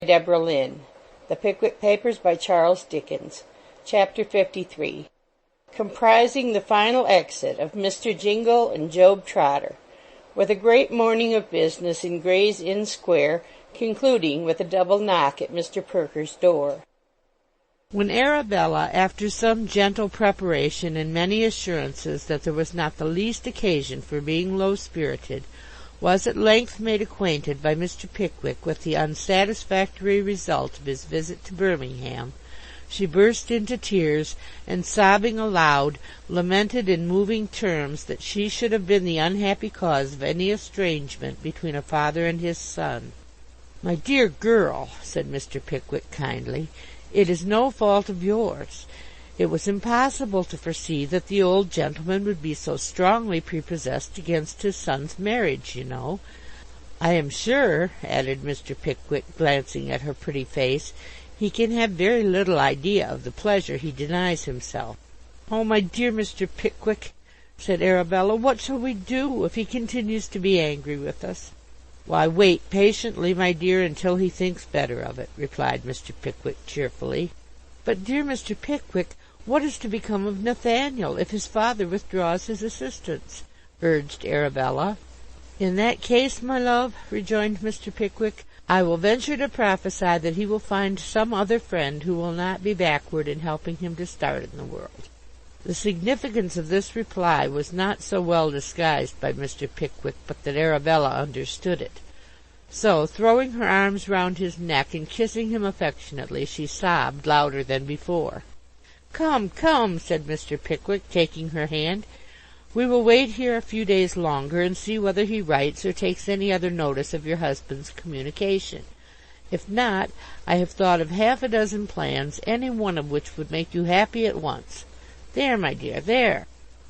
Deborah Lynn. The Pickwick Papers by Charles Dickens. Chapter 53. Comprising the final exit of Mr. Jingle and Job Trotter, with a great morning of business in Gray's Inn Square, concluding with a double knock at Mr. Perker's door. When Arabella, after some gentle preparation and many assurances that there was not the least occasion for being low-spirited, was at length made acquainted by Mr. Pickwick with the unsatisfactory result of his visit to Birmingham, she burst into tears, and sobbing aloud, lamented in moving terms that she should have been the unhappy cause of any estrangement between a father and his son. "My dear girl," said Mr. Pickwick kindly, "it is no fault of yours. It was impossible to foresee that the old gentleman would be so strongly prepossessed against his son's marriage, you know. I am sure," added Mr. Pickwick, glancing at her pretty face, "he can have very little idea of the pleasure he denies himself." "Oh, my dear Mr. Pickwick," said Arabella, "what shall we do if he continues to be angry with us?" "Why, wait patiently, my dear, until he thinks better of it," replied Mr. Pickwick cheerfully. "But, dear Mr. Pickwick, what is to become of Nathaniel if his father withdraws his assistance?" urged Arabella. "In that case, my love," rejoined Mr. Pickwick, "I will venture to prophesy that he will find some other friend who will not be backward in helping him to start in the world." The significance of this reply was not so well disguised by Mr. Pickwick but that Arabella understood it. So, throwing her arms round his neck and kissing him affectionately, she sobbed louder than before. "Come, come," said Mr. Pickwick, taking her hand, "we will wait here a few days longer, and see whether he writes or takes any other notice of your husband's communication. If not, I have thought of half a dozen plans, any one of which would make you happy at once. There, my dear, there."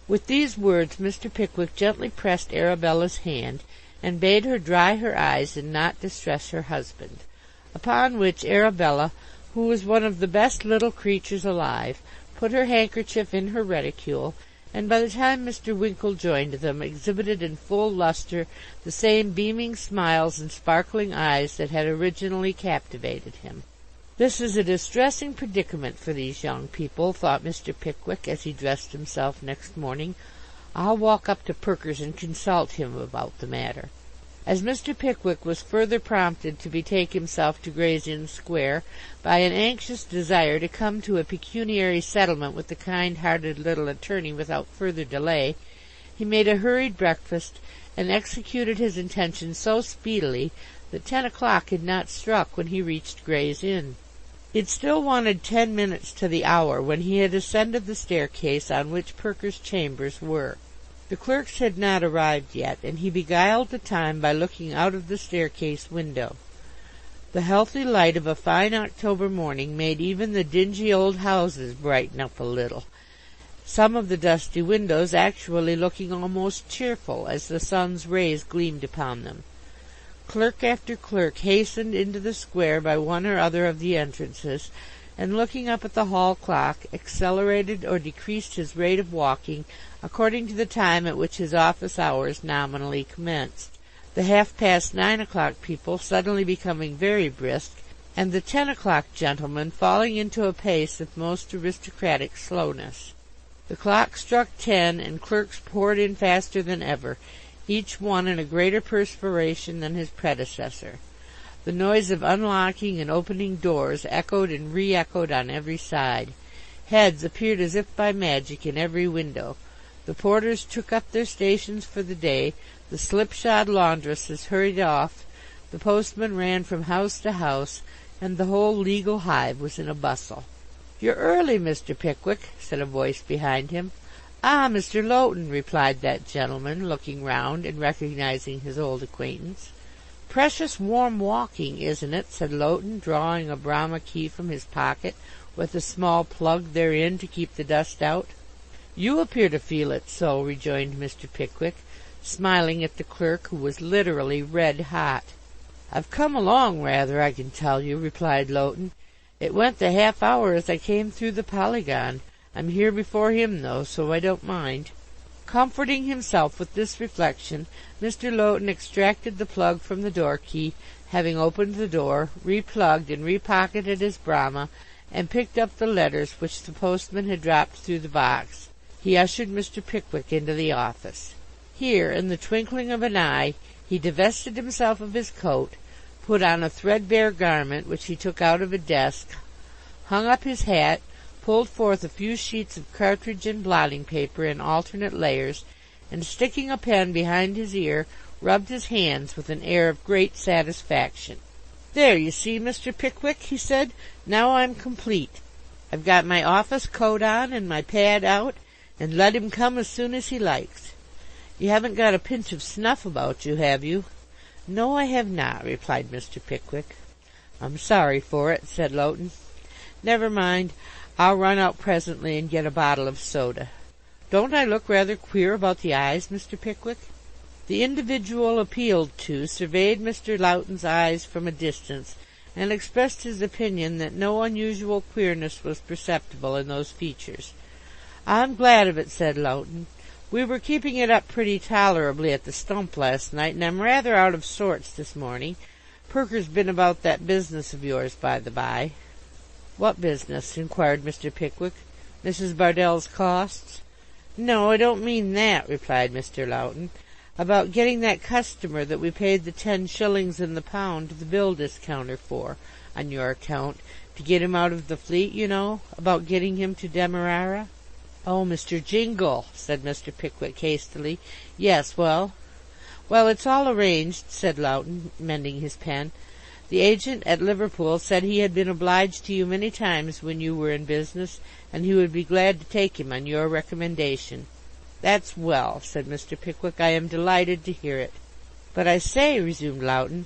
With these words Mr. Pickwick gently pressed Arabella's hand, and bade her dry her eyes and not distress her husband, upon which Arabella, who was one of the best little creatures alive, put her handkerchief in her reticule, and by the time Mr. Winkle joined them, exhibited in full lustre the same beaming smiles and sparkling eyes that had originally captivated him. "This is a distressing predicament for these young people," thought Mr. Pickwick, as he dressed himself next morning. "I'll walk up to Perker's and consult him about the matter." As Mr. Pickwick was further prompted to betake himself to Gray's Inn Square by an anxious desire to come to a pecuniary settlement with the kind-hearted little attorney without further delay, he made a hurried breakfast, and executed his intention so speedily that 10 o'clock had not struck when he reached Gray's Inn. It still wanted 10 minutes to the hour when he had ascended the staircase on which Perker's chambers were. The clerks had not arrived yet, and he beguiled the time by looking out of the staircase window. The healthy light of a fine October morning made even the dingy old houses brighten up a little, some of the dusty windows actually looking almost cheerful as the sun's rays gleamed upon them. Clerk after clerk hastened into the square by one or other of the entrances, and looking up at the hall clock, accelerated or decreased his rate of walking according to the time at which his office hours nominally commenced, the 9:30 o'clock people suddenly becoming very brisk, and the 10 o'clock gentlemen falling into a pace of most aristocratic slowness. The clock struck 10, and clerks poured in faster than ever, each one in a greater perspiration than his predecessor. The noise of unlocking and opening doors echoed and re-echoed on every side. Heads appeared as if by magic in every window. The porters took up their stations for the day, the slipshod laundresses hurried off, the postman ran from house to house, and the whole legal hive was in a bustle. "You're early, Mr. Pickwick," said a voice behind him. "Ah, Mr. Lowton," replied that gentleman, looking round and recognizing his old acquaintance. "Precious warm walking, isn't it?" said Lowton, drawing a Brahma key from his pocket, with a small plug therein to keep the dust out. "You appear to feel it so," rejoined Mr. Pickwick, smiling at the clerk, who was literally red hot. "I've come along rather, I can tell you," replied Lowton. "It went the half hour as I came through the Polygon. I'm here before him, though, so I don't mind." Comforting himself with this reflection, Mr. Lowten extracted the plug from the door key, having opened the door, replugged and repocketed his Brahma, and picked up the letters which the postman had dropped through the box. He ushered Mr. Pickwick into the office. Here, in the twinkling of an eye, he divested himself of his coat, put on a threadbare garment which he took out of a desk, hung up his hat, pulled forth a few sheets of cartridge and blotting paper in alternate layers, and sticking a pen behind his ear, rubbed his hands with an air of great satisfaction. "There, you see, Mr. Pickwick," he said, "now I'm complete. I've got my office coat on and my pad out, and let him come as soon as he likes. You haven't got a pinch of snuff about you, have you?" "No, I have not," replied Mr. Pickwick. "I'm sorry for it," said Lowten. "Never mind. I'll run out presently and get a bottle of soda. Don't I look rather queer about the eyes, Mr. Pickwick?" The individual appealed to surveyed Mr. Lowten's eyes from a distance, and expressed his opinion that no unusual queerness was perceptible in those features. "I'm glad of it," said Lowten. "We were keeping it up pretty tolerably at the Stump last night, and I'm rather out of sorts this morning. Perker's been about that business of yours, by the by." "What business?" inquired Mr. Pickwick. "Mrs. Bardell's costs?" "No, I don't mean that," replied Mr. Lowten. "About getting that customer that we paid the 10 shillings in the pound to the bill discounter for, on your account, to get him out of the fleet, you know. About getting him to Demerara." "Oh, Mr. Jingle," said Mr. Pickwick hastily. "Yes, well?" "Well, it's all arranged," said Lowten, mending his pen. "The agent at Liverpool said he had been obliged to you many times when you were in business, and he would be glad to take him on your recommendation." "That's well," said Mr. Pickwick. "I am delighted to hear it." "But I say," resumed Lowten,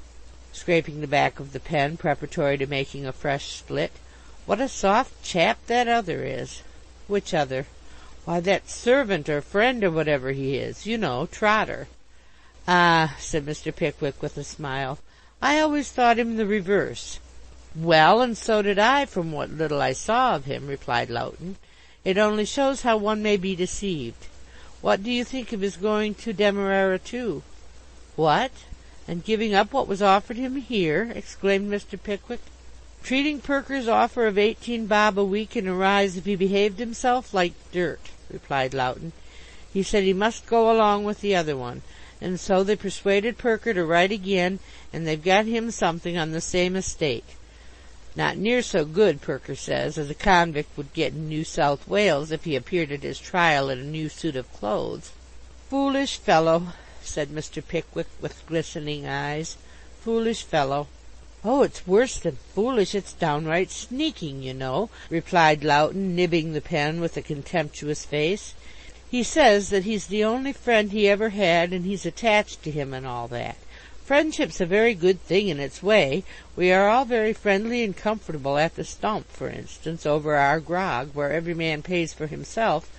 scraping the back of the pen preparatory to making a fresh split, "what a soft chap that other is." "Which other?" "Why, that servant or friend or whatever he is, you know, Trotter." "Ah," said Mr. Pickwick with a smile, "I always thought him the reverse." "Well, and so did I, from what little I saw of him," replied Lowten. "It only shows how one may be deceived. What do you think of his going to Demerara too?" "What? And giving up what was offered him here?" exclaimed Mr. Pickwick. "Treating Perker's offer of 18 bob a week in a rise if he behaved himself like dirt," replied Lowten. "He said he must go along with the other one, and so they persuaded Perker to write again, and they've got him something on the same estate. Not near so good, Perker says, as a convict would get in New South Wales if he appeared at his trial in a new suit of clothes." "Foolish fellow," said Mr. Pickwick with glistening eyes. "Foolish fellow." "Oh, it's worse than foolish, it's downright sneaking, you know," replied Lowten, nibbing the pen with a contemptuous face. "He says that he's the only friend he ever had, and he's attached to him and all that. Friendship's a very good thing in its way. We are all very friendly and comfortable at the Stump, for instance, over our grog, where every man pays for himself.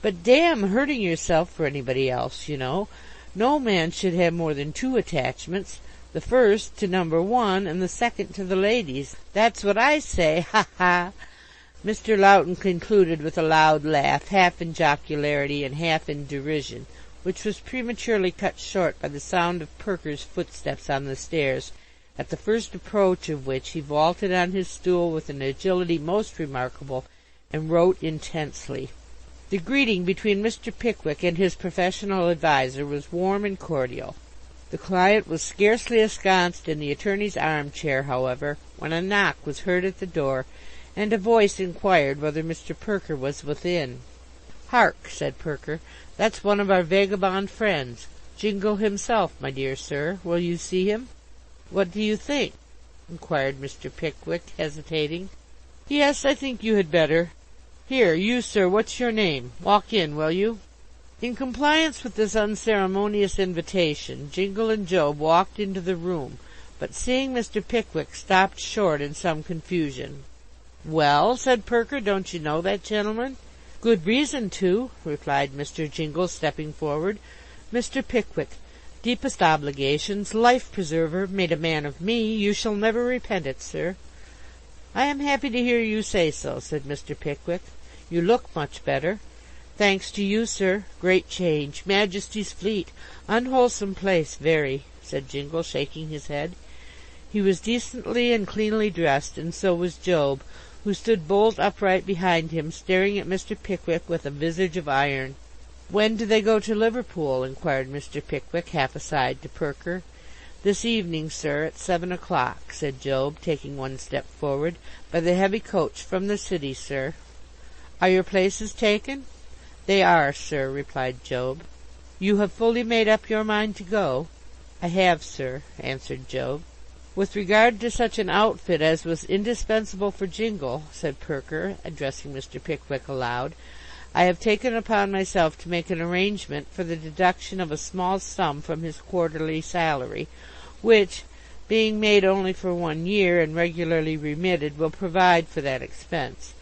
But damn hurting yourself for anybody else, you know. No man should have more than 2 attachments. The first to number 1, and the second to the ladies. That's what I say, ha ha!" Mr. Lowten concluded with a loud laugh, half in jocularity and half in derision, which was prematurely cut short by the sound of Perker's footsteps on the stairs, at the first approach of which he vaulted on his stool with an agility most remarkable, and wrote intensely. The greeting between Mr. Pickwick and his professional adviser was warm and cordial. The client was scarcely ensconced in the attorney's arm-chair, however, when a knock was heard at the door, and a voice inquired whether Mr. Perker was within. "Hark," said Perker, "that's one of our vagabond friends. Jingle himself, my dear sir. Will you see him?" "What do you think?" inquired Mr. Pickwick, hesitating. "Yes, I think you had better. Here, you, sir, what's your name? Walk in, will you?" In compliance with this unceremonious invitation, Jingle and Job walked into the room, but seeing Mr. Pickwick, stopped short in some confusion. "Well," said Perker, "don't you know that gentleman?" "Good reason to," replied Mr. Jingle, stepping forward. "Mr. Pickwick, deepest obligations, life-preserver, made a man of me. You shall never repent it, sir." "I am happy to hear you say so," said Mr. Pickwick. "You look much better." "Thanks to you, sir. Great change. Majesty's fleet. Unwholesome place, very," said Jingle, shaking his head. He was decently and cleanly dressed, and so was Job, who stood bolt upright behind him, staring at Mr. Pickwick with a visage of iron. "When do they go to Liverpool?" inquired Mr. Pickwick, half aside to Perker. "This evening, sir, at 7 o'clock," said Job, taking one step forward, "by the heavy coach from the city, sir." "Are your places taken?" "They are, sir," replied Job. "You have fully made up your mind to go?" "I have, sir," answered Job. "With regard to such an outfit as was indispensable for Jingle," said Perker, addressing Mr. Pickwick aloud, "I have taken upon myself to make an arrangement for the deduction of a small sum from his quarterly salary, which, being made only for 1 year and regularly remitted, will provide for that expense.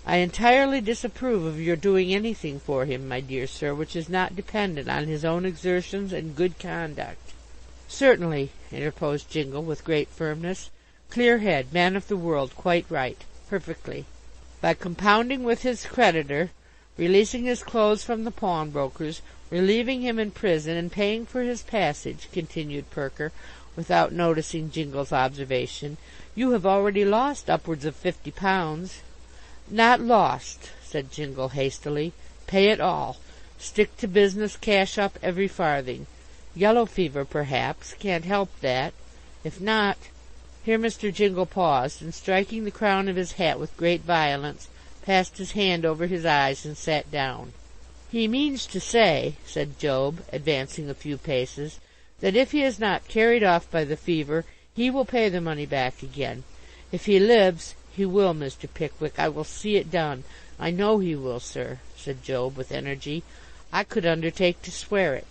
I entirely disapprove of your doing anything for him, my dear sir, which is not dependent on his own exertions and good conduct." "Certainly," interposed Jingle with great firmness. "Clear head, man of the world, quite right. Perfectly." "By compounding with his creditor, releasing his clothes from the pawnbroker's, relieving him in prison, and paying for his passage," continued Perker, without noticing Jingle's observation, "you have already lost upwards of £50. "Not lost," said Jingle hastily. "Pay it all. Stick to business, cash up every farthing. Yellow fever, perhaps. Can't help that. If not—" Here Mr. Jingle paused, and striking the crown of his hat with great violence, passed his hand over his eyes and sat down. "He means to say," said Job, advancing a few paces, "that if he is not carried off by the fever, he will pay the money back again. If he lives, he will, Mr. Pickwick. I will see it done. I know he will, sir," said Job with energy. "I could undertake to swear it."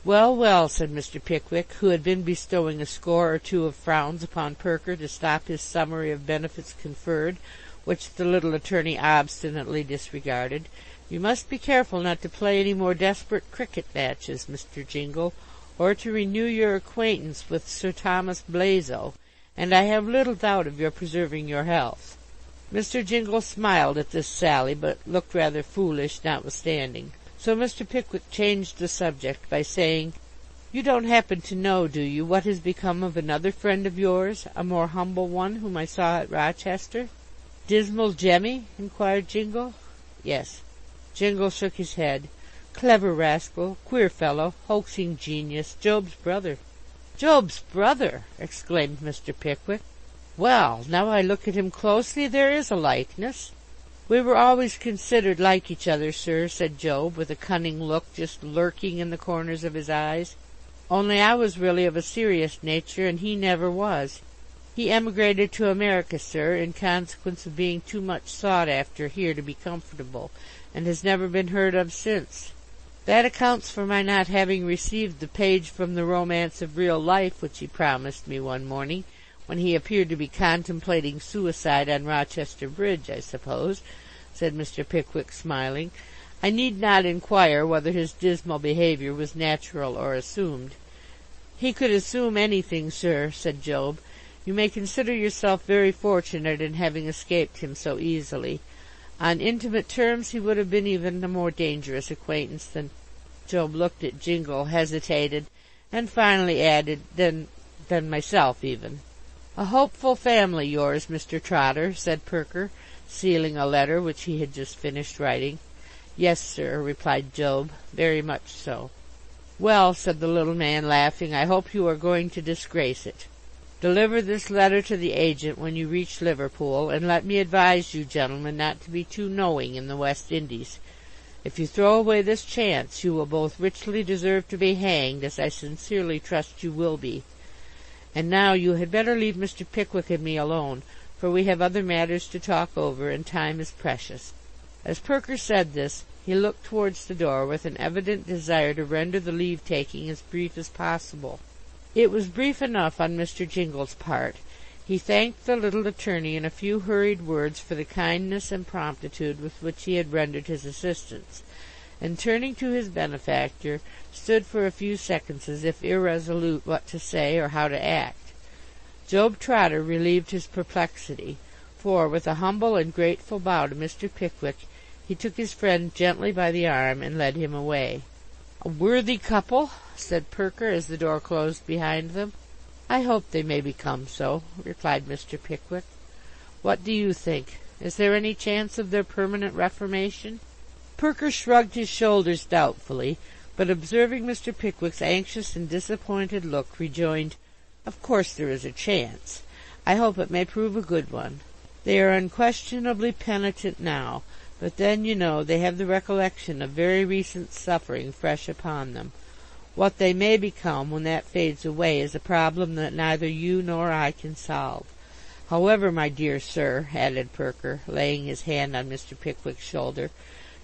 "Well, well," said Mr. Pickwick, who had been bestowing a score or two of frowns upon Perker to stop his summary of benefits conferred, which the little attorney obstinately disregarded, "you must be careful not to play any more desperate cricket matches, Mr. Jingle, or to renew your acquaintance with Sir Thomas Blazo, and I have little doubt of your preserving your health." Mr. Jingle smiled at this sally, but looked rather foolish notwithstanding. So Mr. Pickwick changed the subject by saying, "You don't happen to know, do you, what has become of another friend of yours, a more humble one, whom I saw at Rochester?" "Dismal Jemmy?" inquired Jingle. "Yes." Jingle shook his head. "Clever rascal, queer fellow, hoaxing genius, Job's brother." "Job's brother!" exclaimed Mr. Pickwick. "Well, now I look at him closely, there is a likeness." "We were always considered like each other, sir," said Job, with a cunning look just lurking in the corners of his eyes. "Only I was really of a serious nature, and he never was. He emigrated to America, sir, in consequence of being too much sought after here to be comfortable, and has never been heard of since. That accounts for my not having received the page from the Romance of Real Life which he promised me one morning, when he appeared to be contemplating suicide on Rochester Bridge, I suppose," said Mr. Pickwick, smiling. "I need not inquire whether his dismal behaviour was natural or assumed." "He could assume anything, sir," said Job. "You may consider yourself very fortunate in having escaped him so easily. On intimate terms he would have been even a more dangerous acquaintance than—" Job looked at Jingle, hesitated, and finally added, than myself even." "A hopeful family, yours, Mr. Trotter," said Perker, sealing a letter which he had just finished writing. "Yes, sir," replied Job, "very much so." "Well," said the little man, laughing, "I hope you are going to disgrace it. Deliver this letter to the agent when you reach Liverpool, and let me advise you, gentlemen, not to be too knowing in the West Indies. If you throw away this chance, you will both richly deserve to be hanged, as I sincerely trust you will be. And now you had better leave Mr. Pickwick and me alone, for we have other matters to talk over, and time is precious." As Perker said this, he looked towards the door with an evident desire to render the leave-taking as brief as possible. It was brief enough on Mr. Jingle's part. He thanked the little attorney in a few hurried words for the kindness and promptitude with which he had rendered his assistance, and turning to his benefactor, stood for a few seconds as if irresolute what to say or how to act. Job Trotter relieved his perplexity, for, with a humble and grateful bow to Mr. Pickwick, He took his friend gently by the arm and led him away. "A worthy couple," said Perker, as the door closed behind them. "I hope they may become so," replied Mr. Pickwick. "What do you think? Is there any chance of their permanent reformation?" Perker shrugged his shoulders doubtfully, but observing Mr. Pickwick's anxious and disappointed look, rejoined, "Of course there is a chance. I hope it may prove a good one. They are unquestionably penitent now, but then, you know, they have the recollection of very recent suffering fresh upon them. What they may become when that fades away is a problem that neither you nor I can solve. However, my dear sir," added Perker, laying his hand on Mr. Pickwick's shoulder,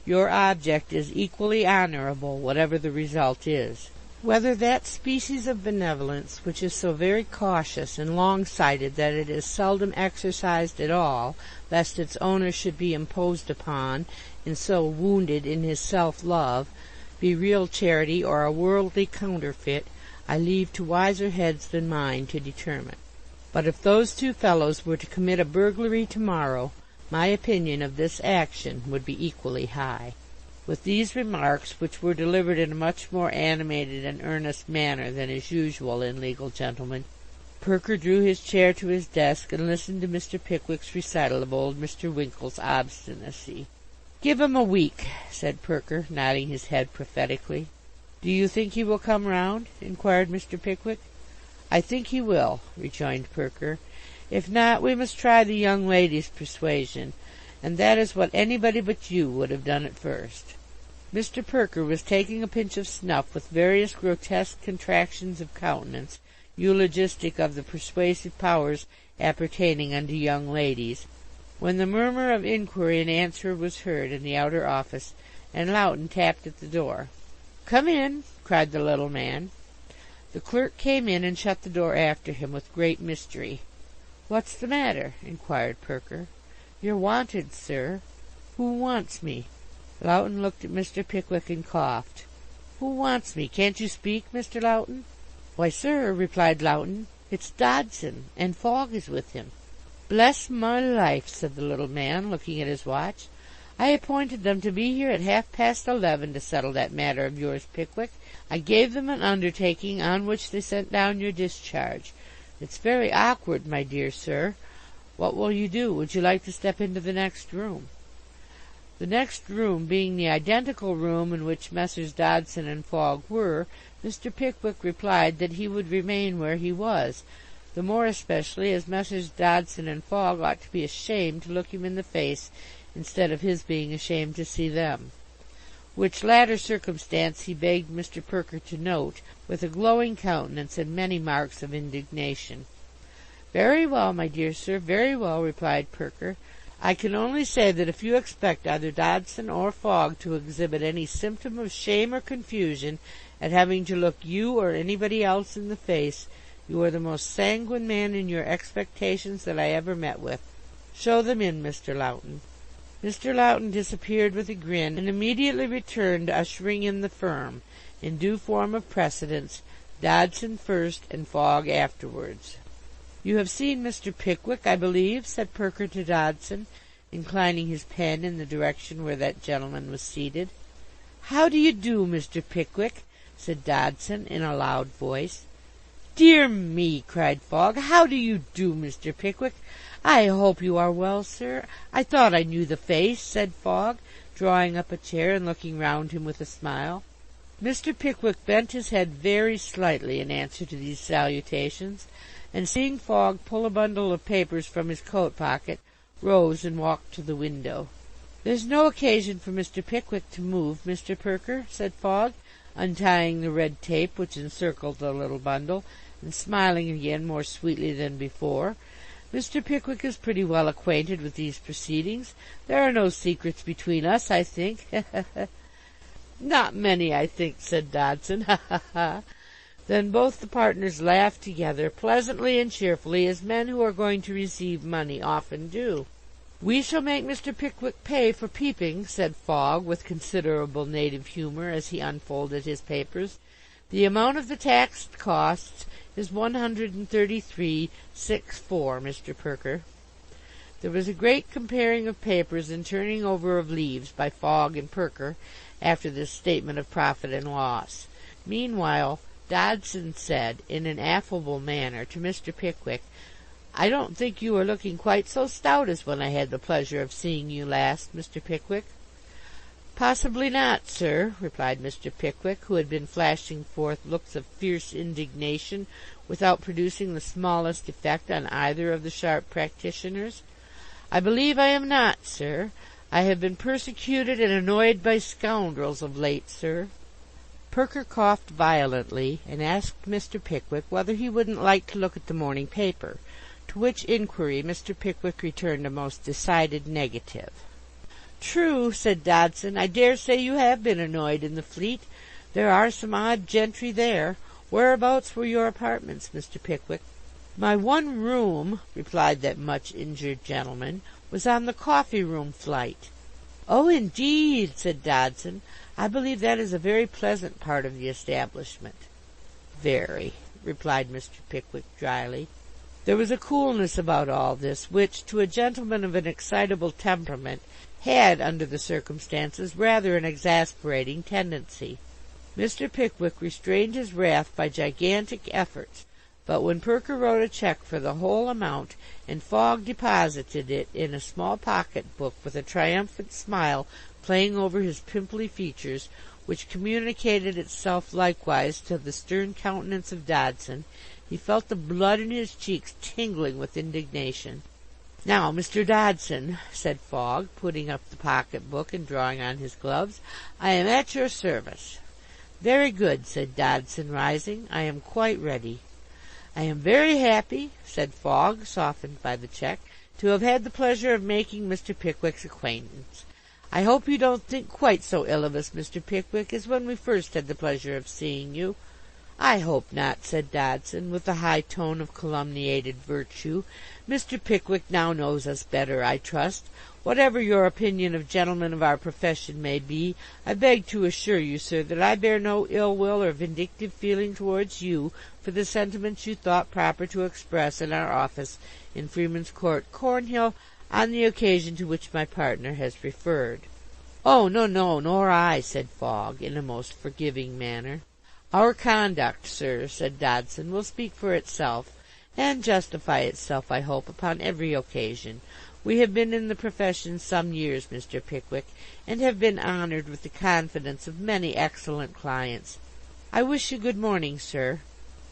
"your object is equally honourable, whatever the result is. Whether that species of benevolence which is so very cautious and long-sighted that it is seldom exercised at all, lest its owner should be imposed upon, and so wounded in his self-love, be real charity or a worldly counterfeit, I leave to wiser heads than mine to determine. But if those two fellows were to commit a burglary tomorrow, my opinion of this action would be equally high." With these remarks, which were delivered in a much more animated and earnest manner than is usual in legal gentlemen, Perker drew his chair to his desk and listened to Mr. Pickwick's recital of old Mr. Winkle's obstinacy. "Give him a week," said Perker, nodding his head prophetically. "Do you think he will come round?" inquired Mr. Pickwick. "I think he will," rejoined Perker. "If not, we must try the young lady's persuasion, and that is what anybody but you would have done at first." Mr. Perker was taking a pinch of snuff with various grotesque contractions of countenance, eulogistic of the persuasive powers appertaining unto young ladies, when the murmur of inquiry and answer was heard in the outer office, and Loughton tapped at the door. "Come in," cried the little man. The clerk came in and shut the door after him with great mystery. "What's the matter?" inquired Perker. "You're wanted, sir." "Who wants me?" Loughton looked at Mr. Pickwick and coughed. "Who wants me? Can't you speak, Mr. Loughton?" "Why, sir," replied Loughton, "it's Dodson, and Fogg is with him." "Bless my life," said the little man, looking at his watch. "I appointed them to be here at 11:30 to settle that matter of yours, Pickwick. I gave them an undertaking on which they sent down your discharge. It's very awkward, my dear sir. What will you do? Would you like to step into the next room?" The next room being the identical room in which Messrs. Dodson and Fogg were, Mr. Pickwick replied that he would remain where he was, the more especially as Messrs. Dodson and Fogg ought to be ashamed to look him in the face instead of his being ashamed to see them, which latter circumstance he begged Mr. Perker to note, with a glowing countenance and many marks of indignation. "Very well, my dear sir, very well," replied Perker. "I can only say that if you expect either Dodson or Fogg to exhibit any symptom of shame or confusion at having to look you or anybody else in the face, you are the most sanguine man in your expectations that I ever met with. Show them in, Mr. Loughton." Mr. Loughton disappeared with a grin, and immediately returned, ushering in the firm, in due form of precedence, Dodson first and Fogg afterwards. "You have seen Mr. Pickwick, I believe?" said Perker to Dodson, inclining his pen in the direction where that gentleman was seated. "How do you do, Mr. Pickwick?" said Dodson, in a loud voice. "Dear me!" cried Fogg. "How do you do, Mr. Pickwick? I hope you are well, sir. I thought I knew the face," said Fogg, drawing up a chair and looking round him with a smile. Mr. Pickwick bent his head very slightly in answer to these salutations, and seeing Fogg pull a bundle of papers from his coat pocket, rose and walked to the window. "There's no occasion for Mr. Pickwick to move, Mr. Perker," said Fogg, untying the red tape which encircled the little bundle, and smiling again more sweetly than before. "Mr. Pickwick is pretty well acquainted with these proceedings. There are no secrets between us, I think." "Not many, I think," said Dodson. "Ha, ha, ha." Then both the partners laughed together, pleasantly and cheerfully, as men who are going to receive money often do. "We shall make Mr. Pickwick pay for peeping," said Fogg, with considerable native humour, as he unfolded his papers. "The amount of the taxed costs is 133 6/4, Mr. Perker." There was a great comparing of papers and turning over of leaves by Fogg and Perker after this statement of profit and loss. Meanwhile, Dodson said, in an affable manner, to Mr. Pickwick, "I don't think you are looking quite so stout as when I had the pleasure of seeing you last, Mr. Pickwick." "Possibly not, sir," replied Mr. Pickwick, who had been flashing forth looks of fierce indignation without producing the smallest effect on either of the sharp practitioners. "I believe I am not, sir. I have been persecuted and annoyed by scoundrels of late, sir." Perker coughed violently, and asked Mr. Pickwick whether he wouldn't like to look at the morning paper, to which inquiry Mr. Pickwick returned a most decided negative. "True," said Dodson, "I dare say you have been annoyed in the Fleet. There are some odd gentry there. Whereabouts were your apartments, Mr. Pickwick?" "My one room," replied that much injured gentleman, "was on the coffee-room flight." "Oh, indeed," said Dodson. "I believe that is a very pleasant part of the establishment." "Very," replied Mr. Pickwick dryly. There was a coolness about all this which, to a gentleman of an excitable temperament, had, under the circumstances, rather an exasperating tendency. Mr. Pickwick restrained his wrath by gigantic efforts, but when Perker wrote a cheque for the whole amount, and Fogg deposited it in a small pocket-book with a triumphant smile playing over his pimply features, which communicated itself likewise to the stern countenance of Dodson, he felt the blood in his cheeks tingling with indignation. "Now, Mr. Dodson," said Fogg, putting up the pocket-book and drawing on his gloves, "I am at your service." "Very good," said Dodson, rising. "I am quite ready." "I am very happy," said Fogg, softened by the cheque, "to have had the pleasure of making Mr. Pickwick's acquaintance. I hope you don't think quite so ill of us, Mr. Pickwick, as when we first had the pleasure of seeing you." "I hope not," said Dodson, with the high tone of calumniated virtue. "Mr. Pickwick now knows us better, I trust. Whatever your opinion of gentlemen of our profession may be, I beg to assure you, sir, that I bear no ill will or vindictive feeling towards you for the sentiments you thought proper to express in our office in Freeman's Court, Cornhill, on the occasion to which my partner has referred." "Oh, no, nor I," said Fogg, in a most forgiving manner. "Our conduct, sir," said Dodson, "will speak for itself, and justify itself, I hope, upon every occasion. We have been in the profession some years, Mr. Pickwick, and have been honoured with the confidence of many excellent clients. I wish you good morning, sir."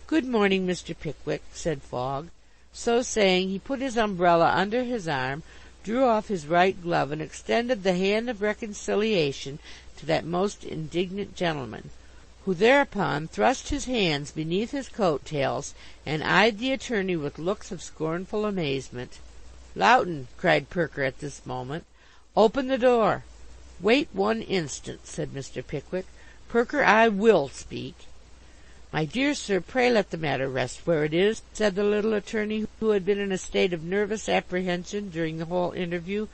"Good morning, Mr. Pickwick," said Fogg. So saying, he put his umbrella under his arm, drew off his right glove, and extended the hand of reconciliation to that most indignant gentleman, who thereupon thrust his hands beneath his coat-tails, and eyed the attorney with looks of scornful amazement. "Lowten," cried Perker at this moment, "open the door." "Wait one instant," said Mr. Pickwick. "Perker, I will speak." "My dear sir, pray let the matter rest where it is," said the little attorney, who had been in a state of nervous apprehension during the whole interview.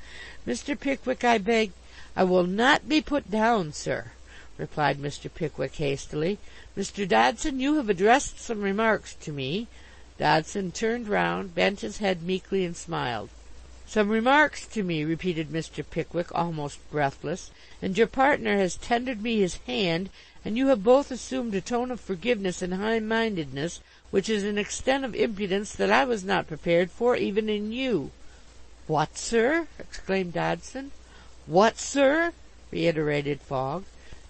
"Mr. Pickwick, I beg—" "I will not be put down, sir," replied Mr. Pickwick hastily. "Mr. Dodson, you have addressed some remarks to me." Dodson turned round, bent his head meekly, and smiled. "Some remarks to me," repeated Mr. Pickwick, almost breathless, "and your partner has tendered me his hand, and you have both assumed a tone of forgiveness and high-mindedness which is an extent of impudence that I was not prepared for even in you." "What, sir?" exclaimed Dodson. "What, sir?" reiterated Fogg.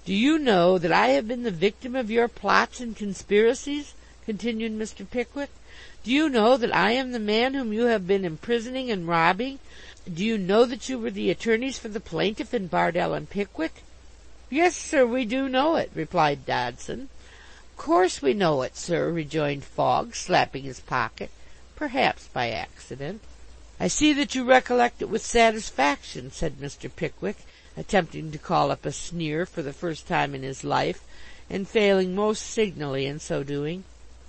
"Do you know that I have been the victim of your plots and conspiracies?" continued Mr. Pickwick. "Do you know that I am the man whom you have been imprisoning and robbing? Do you know that you were the attorneys for the plaintiff in Bardell and Pickwick?" "Yes, sir, we do know it," replied Dodson. "Of course we know it, sir," rejoined Fogg, slapping his pocket, perhaps by accident. "I see that you recollect it with satisfaction," said Mr. Pickwick, attempting to call up a sneer for the first time in his life, and failing most signally in so doing.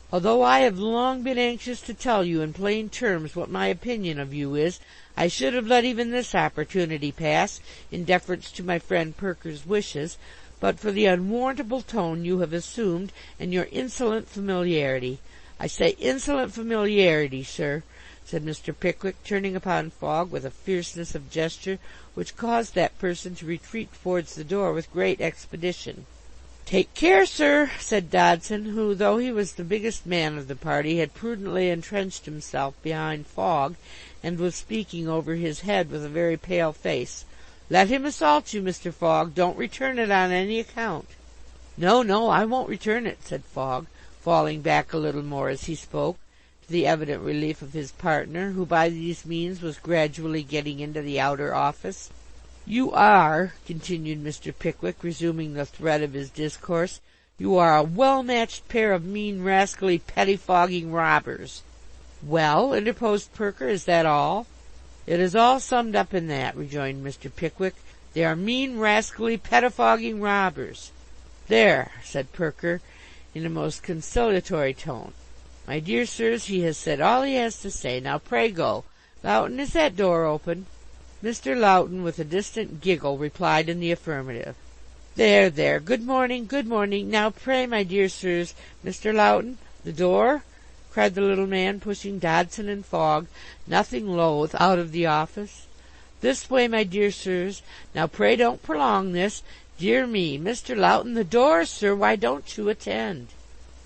"Although I have long been anxious to tell you in plain terms what my opinion of you is, I should have let even this opportunity pass, in deference to my friend Perker's wishes, but for the unwarrantable tone you have assumed, and your insolent familiarity. I say insolent familiarity, sir. said Mr. Pickwick, turning upon Fogg with a fierceness of gesture which caused that person to retreat towards the door with great expedition. "Take care, sir," said Dodson, who, though he was the biggest man of the party, had prudently entrenched himself behind Fogg, and was speaking over his head with a very pale face. "Let him assault you, Mr. Fogg. Don't return it on any account." "No, no, I won't return it," said Fogg, falling back a little more as he spoke, to the evident relief of his partner, who by these means was gradually getting into the outer office. "You are," continued Mr. Pickwick, resuming the thread of his discourse, "you are a well-matched pair of mean, rascally, pettifogging robbers." "Well," interposed Perker, "is that all?" "It is all summed up in that," rejoined Mr. Pickwick. "They are mean, rascally, pettifogging robbers." "There," said Perker, in a most conciliatory tone. "My dear sirs, he has said all he has to say. Now pray go. Lowten, is that door open?" Mr. Lowten, with a distant giggle, replied in the affirmative. "There, there. Good morning, good morning. Now pray, my dear sirs, Mr. Lowten, the door?" cried the little man, pushing Dodson and Fogg, nothing loath, out of the office. "This way, my dear sirs. Now pray don't prolong this. Dear me, Mr. Lowten, the door, sir. Why don't you attend?"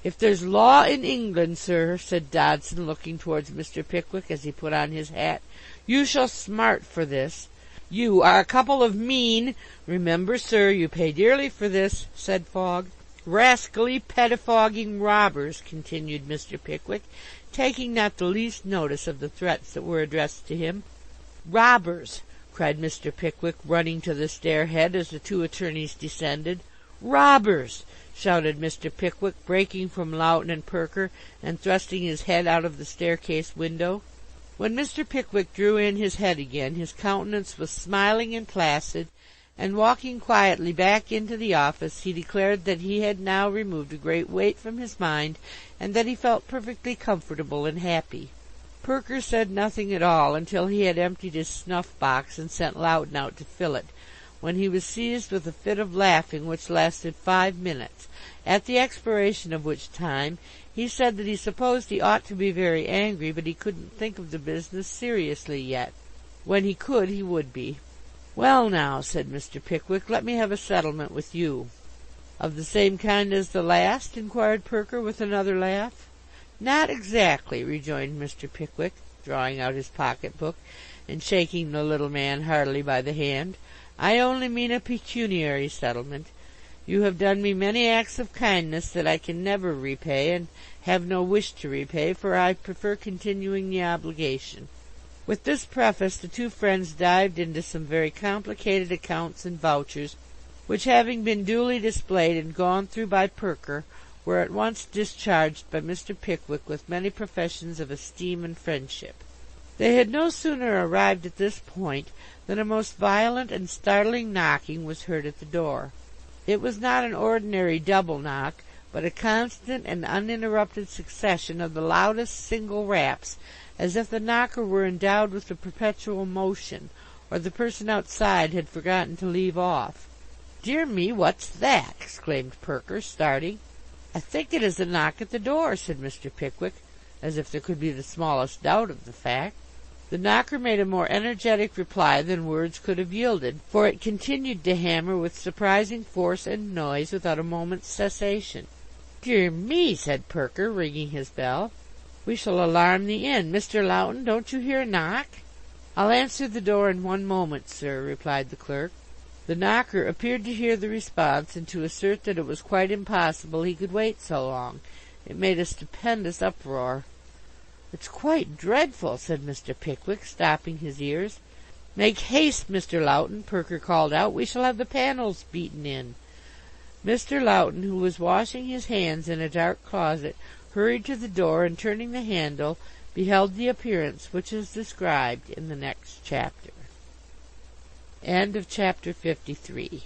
"If there's law in England, sir," said Dodson, looking towards Mr. Pickwick as he put on his hat, "you shall smart for this. You are a couple of mean—" "Remember, sir, you pay dearly for this," said Fogg. "Rascally, pettifogging robbers," continued Mr. Pickwick, taking not the least notice of the threats that were addressed to him. "Robbers!" cried Mr. Pickwick, running to the stair-head as the two attorneys descended. "Robbers!" shouted Mr. Pickwick, breaking from Lowten and Perker, and thrusting his head out of the staircase window. When Mr. Pickwick drew in his head again, his countenance was smiling and placid, and walking quietly back into the office, he declared that he had now removed a great weight from his mind, and that he felt perfectly comfortable and happy. Perker said nothing at all until he had emptied his snuff-box and sent Lowten out to fill it, when he was seized with a fit of laughing which lasted 5 minutes, at the expiration of which time he said that he supposed he ought to be very angry, but he couldn't think of the business seriously yet. When he could, he would be. "Well, now," said Mr. Pickwick, "let me have a settlement with you." "Of the same kind as the last?" inquired Perker, with another laugh. "Not exactly," rejoined Mr. Pickwick, drawing out his pocket-book, and shaking the little man heartily by the hand. "I only mean a pecuniary settlement. You have done me many acts of kindness that I can never repay, and have no wish to repay, for I prefer continuing the obligation." With this preface, the two friends dived into some very complicated accounts and vouchers, which, having been duly displayed and gone through by Perker, were at once discharged by Mr. Pickwick with many professions of esteem and friendship. They had no sooner arrived at this point than a most violent and startling knocking was heard at the door. It was not an ordinary double knock, but a constant and uninterrupted succession of the loudest single raps, as if the knocker were endowed with a perpetual motion, or the person outside had forgotten to leave off. "Dear me, what's that?" exclaimed Perker, starting. "I think it is a knock at the door," said Mr. Pickwick, as if there could be the smallest doubt of the fact. The knocker made a more energetic reply than words could have yielded, for it continued to hammer with surprising force and noise without a moment's cessation. "Dear me," said Perker, ringing his bell, "we shall alarm the inn. Mr. Lowten, don't you hear a knock?" "I'll answer the door in 1 moment, sir," replied the clerk. The knocker appeared to hear the response, and to assert that it was quite impossible he could wait so long. It made a stupendous uproar. "It's quite dreadful," said Mr. Pickwick, stopping his ears. "Make haste, Mr. Lowten," Perker called out. "We shall have the panels beaten in." Mr. Lowten, who was washing his hands in a dark closet, hurried to the door, and turning the handle, beheld the appearance which is described in the next chapter. End of chapter 53.